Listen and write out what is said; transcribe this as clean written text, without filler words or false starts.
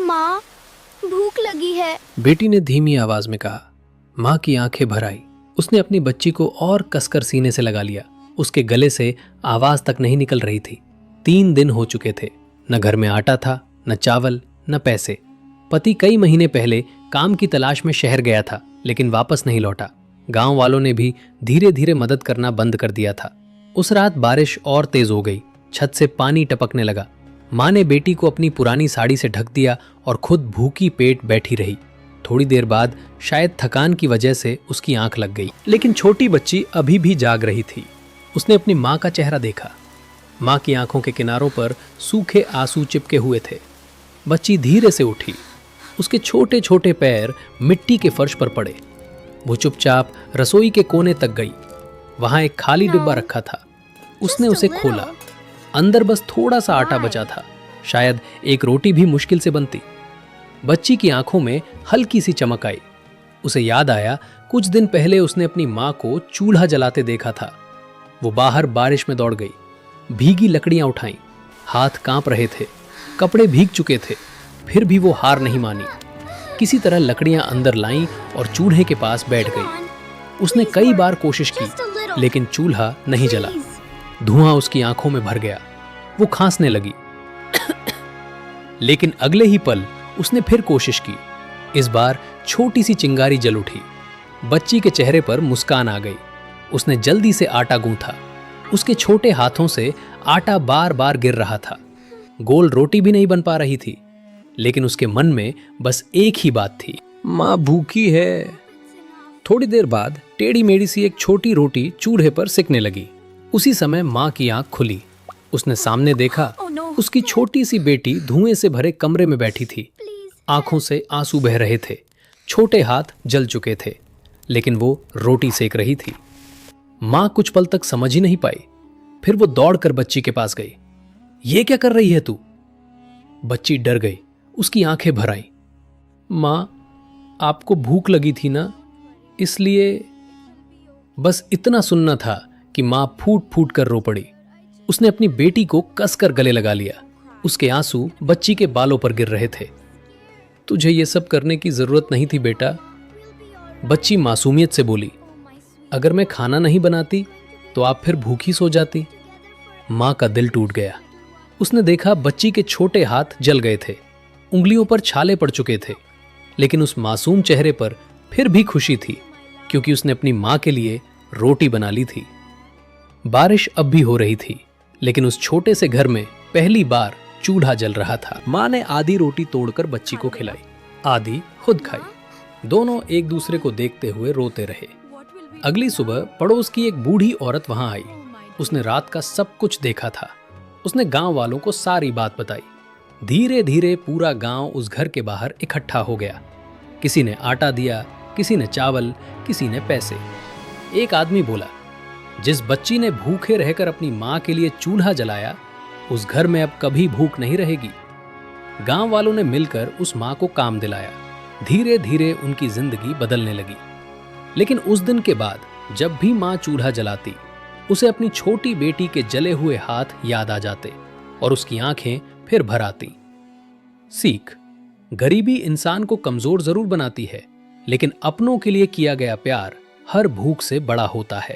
माँ, भूख लगी है। बेटी ने धीमी आवाज में कहा। माँ की आंखें भर आई। उसने अपनी बच्ची को और कसकर सीने से लगा लिया। उसके गले से आवाज तक नहीं निकल रही थी। 3 दिन हो चुके थे। न घर में आटा था, न चावल, न पैसे। पति कई महीने पहले काम की तलाश में शहर गया था, लेकिन वापस नहीं लौटा। गांव वालों ने भी धीरे धीरे मदद करना बंद कर दिया था। उस रात बारिश और तेज हो गई। छत से पानी टपकने लगा। माँ ने बेटी को अपनी पुरानी साड़ी से ढक दिया और खुद भूखी पेट बैठी रही। थोड़ी देर बाद शायद थकान की वजह से उसकी आंख लग गई, लेकिन छोटी बच्ची अभी भी जाग रही थी। उसने अपनी माँ का चेहरा देखा। माँ की आंखों के किनारों पर सूखे आंसू चिपके हुए थे। बच्ची धीरे से उठी। उसके छोटे छोटे पैर मिट्टी के फर्श पर पड़े। वो चुपचाप रसोई के कोने तक गई। वहां एक खाली डिब्बा रखा था। उसने उसे खोला। अंदर बस थोड़ा सा आटा बचा था। शायद एक रोटी भी मुश्किल से बनती। बच्ची की आंखों में हल्की सी चमक आई। उसे याद आया, कुछ दिन पहले उसने अपनी माँ को चूल्हा जलाते देखा था। वो बाहर बारिश में दौड़ गई। भीगी लकड़ियां उठाईं। हाथ कांप रहे थे। कपड़े भीग चुके थे। फिर भी वो हार नहीं मानी। किसी तरह लकड़ियां अंदर लाईं और चूल्हे के पास बैठ गई। उसने कई बार कोशिश की, लेकिन चूल्हा नहीं जला। धुआं उसकी आंखों में भर गया। वो खांसने लगी। लेकिन अगले ही पल उसने फिर कोशिश की। इस बार छोटी सी चिंगारी जल उठी। बच्ची के चेहरे पर मुस्कान आ गई। उसने जल्दी से आटा गूंथा। उसके छोटे हाथों से आटा बार बार गिर रहा था। गोल रोटी भी नहीं बन पा रही थी, लेकिन उसके मन में बस एक ही बात थी, माँ भूखी है। थोड़ी देर बाद टेढ़ी मेढ़ी सी एक छोटी रोटी चूल्हे पर सिकने लगी। उसी समय माँ की आंख खुली। उसने सामने देखा, उसकी छोटी सी बेटी धुएं से भरे कमरे में बैठी थी। आंखों से आंसू बह रहे थे। छोटे हाथ जल चुके थे, लेकिन वो रोटी सेक रही थी। माँ कुछ पल तक समझ ही नहीं पाई। फिर वो दौड़कर बच्ची के पास गई। ये क्या कर रही है तू? बच्ची डर गई। उसकी आंखें भर आईं। माँ, आपको भूख लगी थी ना, इसलिए। बस इतना सुनना था कि माँ फूट फूट कर रो पड़ी। उसने अपनी बेटी को कसकर गले लगा लिया। उसके आंसू बच्ची के बालों पर गिर रहे थे। तुझे ये सब करने की जरूरत नहीं थी बेटा। बच्ची मासूमियत से बोली। अगर मैं खाना नहीं बनाती तो आप फिर भूखी सो जाती। माँ का दिल टूट गया। उसने देखा बच्ची के छोटे हाथ जल गए थे। उंगलियों पर छाले पड़ चुके थे, लेकिन उस मासूम चेहरे पर फिर भी खुशी थी, क्योंकि उसने अपनी माँ के लिए रोटी बना ली थी। बारिश अब भी हो रही थी, लेकिन उस छोटे से घर में पहली बार चूल्हा जल रहा था। माँ ने आधी रोटी तोड़कर बच्ची को खिलाई, आधी खुद खाई। दोनों एक दूसरे को देखते हुए रोते रहे। अगली सुबह पड़ोस की एक बूढ़ी औरत वहां आई। उसने रात का सब कुछ देखा था। उसने गांव वालों को सारी बात बताई। धीरे धीरे पूरा गांव उस घर के बाहर इकट्ठा हो गया। किसी ने आटा दिया, किसी ने चावल, किसी ने पैसे। एक आदमी बोला, जिस बच्ची ने भूखे रहकर अपनी माँ के लिए चूल्हा जलाया, उस घर में अब कभी भूख नहीं रहेगी। गांव वालों ने मिलकर उस माँ को काम दिलाया। धीरे धीरे उनकी जिंदगी बदलने लगी। लेकिन उस दिन के बाद जब भी माँ चूल्हा जलाती, उसे अपनी छोटी बेटी के जले हुए हाथ याद आ जाते और उसकी आंखें फिर भर आती। सीख: गरीबी इंसान को कमजोर जरूर बनाती है, लेकिन अपनों के लिए किया गया प्यार हर भूख से बड़ा होता है।